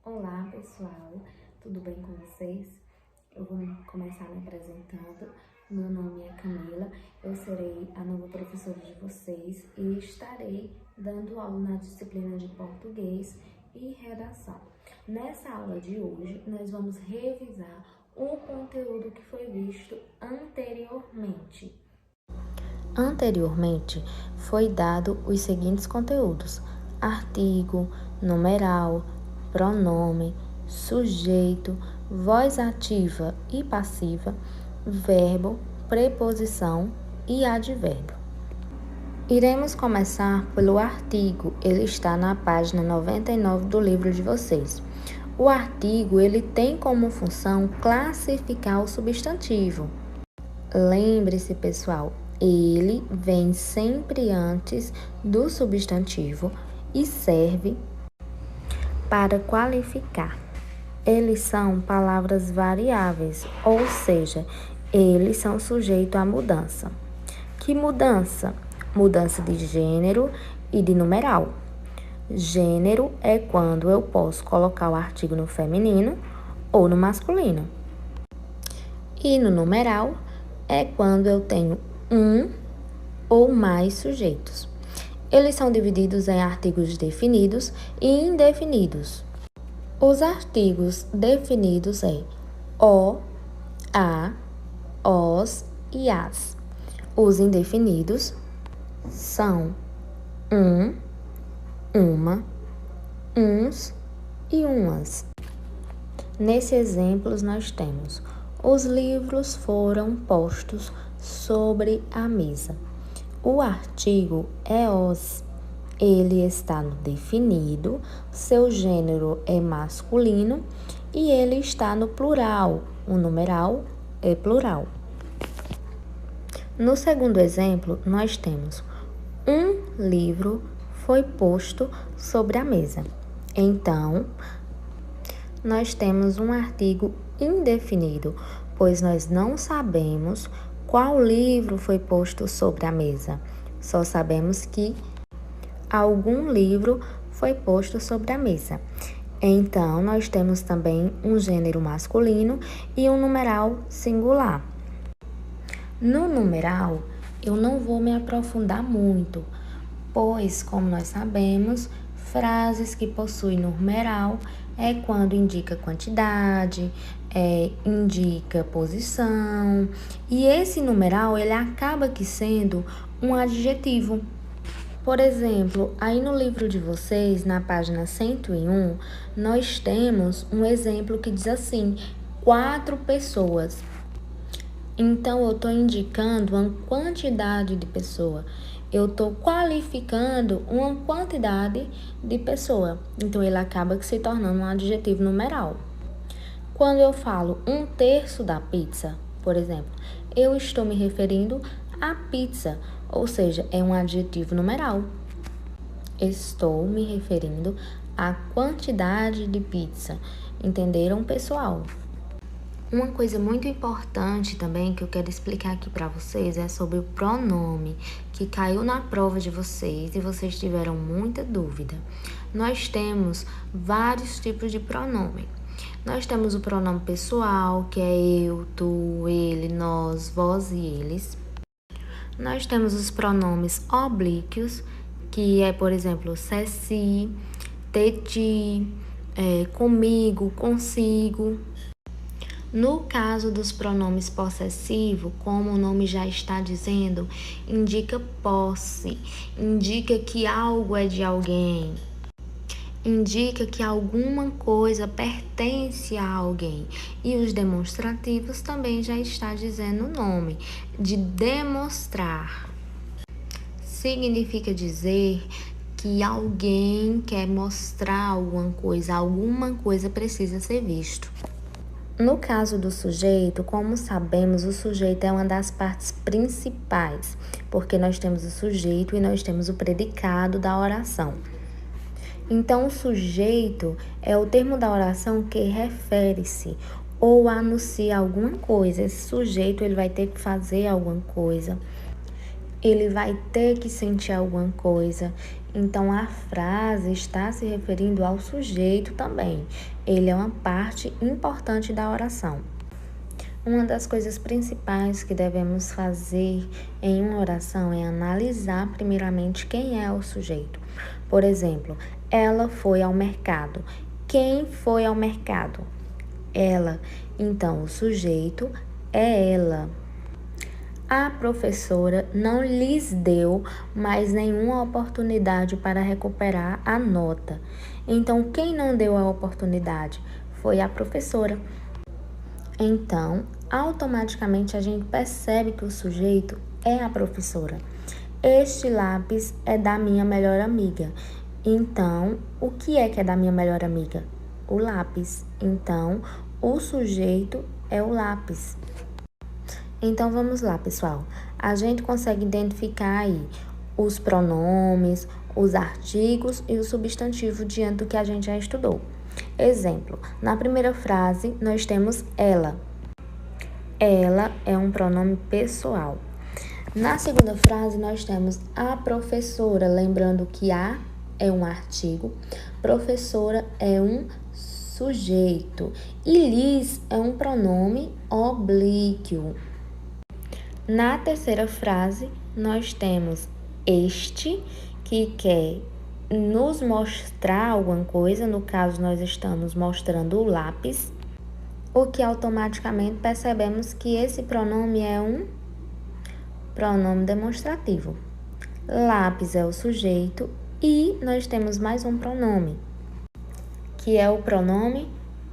Olá pessoal, tudo bem com vocês? Eu vou começar me apresentando. Meu nome é Camila, eu serei a nova professora de vocês e estarei dando aula na disciplina de português e redação. Nessa aula de hoje, nós vamos revisar o conteúdo que foi visto anteriormente. Anteriormente, foi dado os seguintes conteúdos: artigo, numeral, pronome, sujeito, voz ativa e passiva, verbo, preposição e advérbio. Iremos começar pelo artigo, ele está na página 99 do livro de vocês. O artigo, ele tem como função classificar o substantivo. Lembre-se, pessoal, ele vem sempre antes do substantivo e serve para qualificar. Eles são palavras variáveis, ou seja, eles são sujeitos à mudança. Que mudança? Mudança de gênero e de numeral. Gênero é quando eu posso colocar o artigo no feminino ou no masculino. E no numeral é quando eu tenho um ou mais sujeitos. Eles são divididos em artigos definidos e indefinidos. Os artigos definidos é o, a, os e as. Os indefinidos são um, uma, uns e umas. Nesses exemplos nós temos: os livros foram postos sobre a mesa. O artigo é os. Ele está no definido, seu gênero é masculino e ele está no plural. O numeral é plural. No segundo exemplo, nós temos: um livro foi posto sobre a mesa. Então, nós temos um artigo indefinido, pois nós não sabemos qual livro foi posto sobre a mesa. Só sabemos que algum livro foi posto sobre a mesa. Então, nós temos também um gênero masculino e um numeral singular. No numeral, eu não vou me aprofundar muito, pois, como nós sabemos, frases que possuem numeral é quando indica quantidade, indica posição, e esse numeral ele acaba que sendo um adjetivo. Por exemplo, aí no livro de vocês, na página 101, nós temos um exemplo que diz assim: 4 pessoas. Então, eu estou indicando uma quantidade de pessoa. Eu estou qualificando uma quantidade de pessoa. Então, ele acaba se tornando um adjetivo numeral. Quando eu falo 1/3 da pizza, por exemplo, eu estou me referindo à pizza, ou seja, é um adjetivo numeral. Estou me referindo à quantidade de pizza. Entenderam, pessoal? Uma coisa muito importante também que eu quero explicar aqui para vocês é sobre o pronome, que caiu na prova de vocês e vocês tiveram muita dúvida. Nós temos vários tipos de pronome. Nós temos o pronome pessoal, que é eu, tu, ele, nós, vós e eles. Nós temos os pronomes oblíquos, que é, por exemplo, ceci, teti, comigo, consigo. No caso dos pronomes possessivos, como o nome já está dizendo, indica posse, indica que algo é de alguém, indica que alguma coisa pertence a alguém. E os demonstrativos também já está dizendo o nome, de demonstrar. Significa dizer que alguém quer mostrar alguma coisa precisa ser visto. No caso do sujeito, como sabemos, o sujeito é uma das partes principais, porque nós temos o sujeito e nós temos o predicado da oração. Então, o sujeito é o termo da oração que refere-se ou anuncia alguma coisa. Esse sujeito ele vai ter que fazer alguma coisa. ele vai ter que sentir alguma coisa. Então, a frase está se referindo ao sujeito também. Ele é uma parte importante da oração. Uma das coisas principais que devemos fazer em uma oração é analisar primeiramente quem é o sujeito. Por exemplo, ela foi ao mercado. Quem foi ao mercado? Ela. Então, o sujeito é ela. A professora não lhes deu mais nenhuma oportunidade para recuperar a nota. Então, quem não deu a oportunidade foi a professora. Então, automaticamente a gente percebe que o sujeito é a professora. Este lápis é da minha melhor amiga. Então, o que é da minha melhor amiga? O lápis. Então, o sujeito é o lápis. Então, vamos lá, pessoal. A gente consegue identificar aí os pronomes, os artigos e o substantivo diante do que a gente já estudou. Exemplo, na primeira frase, nós temos ela. Ela é um pronome pessoal. Na segunda frase, nós temos a professora, lembrando que a é um artigo, professora é um sujeito e lhes é um pronome oblíquo. Na terceira frase, nós temos este, que quer nos mostrar alguma coisa, no caso, nós estamos mostrando o lápis, o que automaticamente percebemos que esse pronome é um pronome demonstrativo. Lápis é o sujeito e nós temos mais um pronome, que é o pronome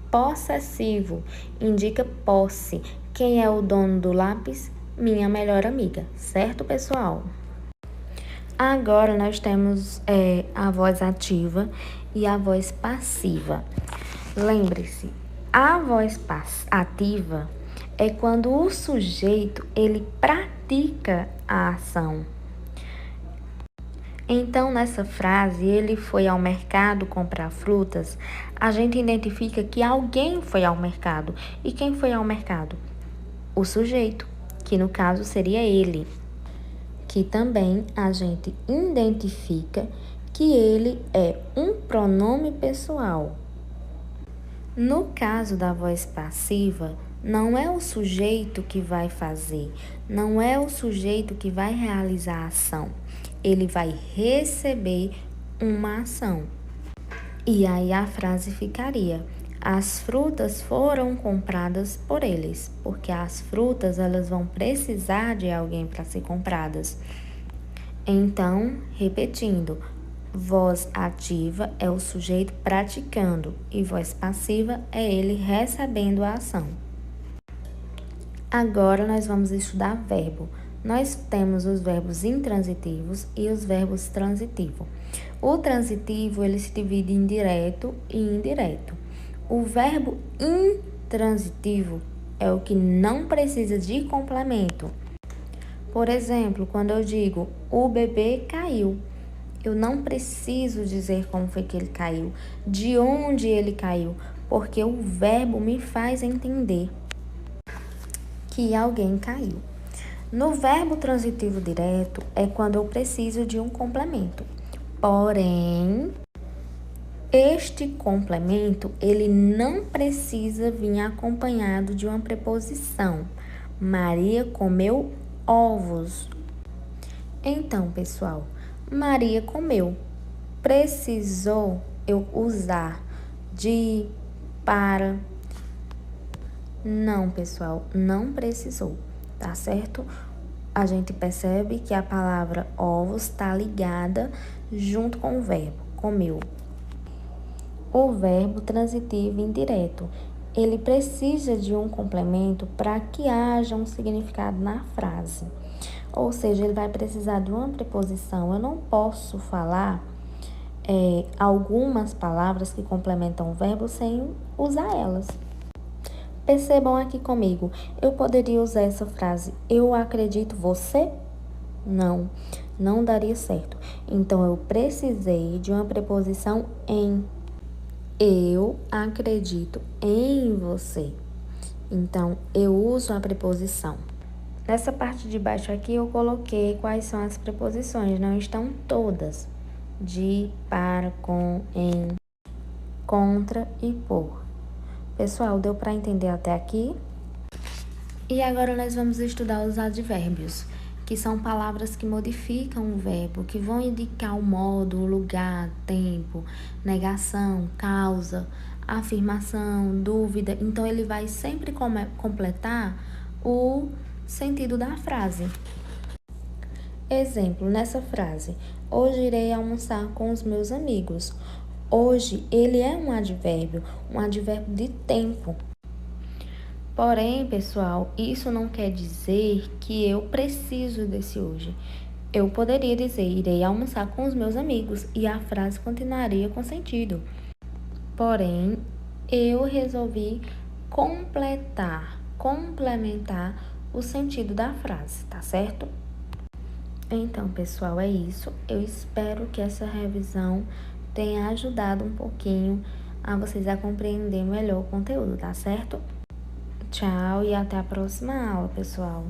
possessivo, indica posse. Quem é o dono do lápis? Minha melhor amiga, certo, pessoal? Agora nós temos a voz ativa e a voz passiva. Lembre-se, a voz ativa é quando o sujeito ele pratica a ação. Então, nessa frase, ele foi ao mercado comprar frutas, a gente identifica que alguém foi ao mercado. E quem foi ao mercado? O sujeito, que no caso seria ele. Que também a gente identifica que ele é um pronome pessoal. No caso da voz passiva, não é o sujeito que vai fazer, não é o sujeito que vai realizar a ação. Ele vai receber uma ação. E aí a frase ficaria: as frutas foram compradas por eles, porque as frutas elas vão precisar de alguém para ser compradas. Então, repetindo, voz ativa é o sujeito praticando e voz passiva é ele recebendo a ação. Agora nós vamos estudar verbo. Nós temos os verbos intransitivos e os verbos transitivos. O transitivo ele se divide em direto e indireto. O verbo intransitivo é o que não precisa de complemento. Por exemplo, quando eu digo o bebê caiu, eu não preciso dizer como foi que ele caiu, de onde ele caiu, porque o verbo me faz entender que alguém caiu. No verbo transitivo direto é quando eu preciso de um complemento. Porém, este complemento, ele não precisa vir acompanhado de uma preposição. Maria comeu ovos. Então, pessoal, Maria comeu. Precisou eu usar de, para? Não, pessoal, não precisou, tá certo? A gente percebe que a palavra ovos está ligada junto com o verbo, comeu. O verbo transitivo indireto, ele precisa de um complemento para que haja um significado na frase. Ou seja, ele vai precisar de uma preposição. Eu não posso falar algumas palavras que complementam o verbo sem usar elas. Percebam aqui comigo, eu poderia usar essa frase, eu acredito você? Não, não daria certo. Então, eu precisei de uma preposição em. Eu acredito em você. Então, eu uso a preposição. Nessa parte de baixo aqui eu coloquei quais são as preposições, não estão todas. De, para, com, em, contra e por. Pessoal, deu para entender até aqui? E agora nós vamos estudar os advérbios, que são palavras que modificam o verbo, que vão indicar o modo, o lugar, tempo, negação, causa, afirmação, dúvida. Então, ele vai sempre completar o sentido da frase. Exemplo, nessa frase, hoje irei almoçar com os meus amigos. Hoje, ele é um advérbio de tempo. Porém, pessoal, isso não quer dizer que eu preciso desse hoje. Eu poderia dizer, irei almoçar com os meus amigos, e a frase continuaria com sentido. Porém, eu resolvi complementar o sentido da frase, tá certo? Então, pessoal, é isso. Eu espero que essa revisão tenha ajudado um pouquinho a vocês a compreender melhor o conteúdo, tá certo? Tchau e até a próxima aula, pessoal.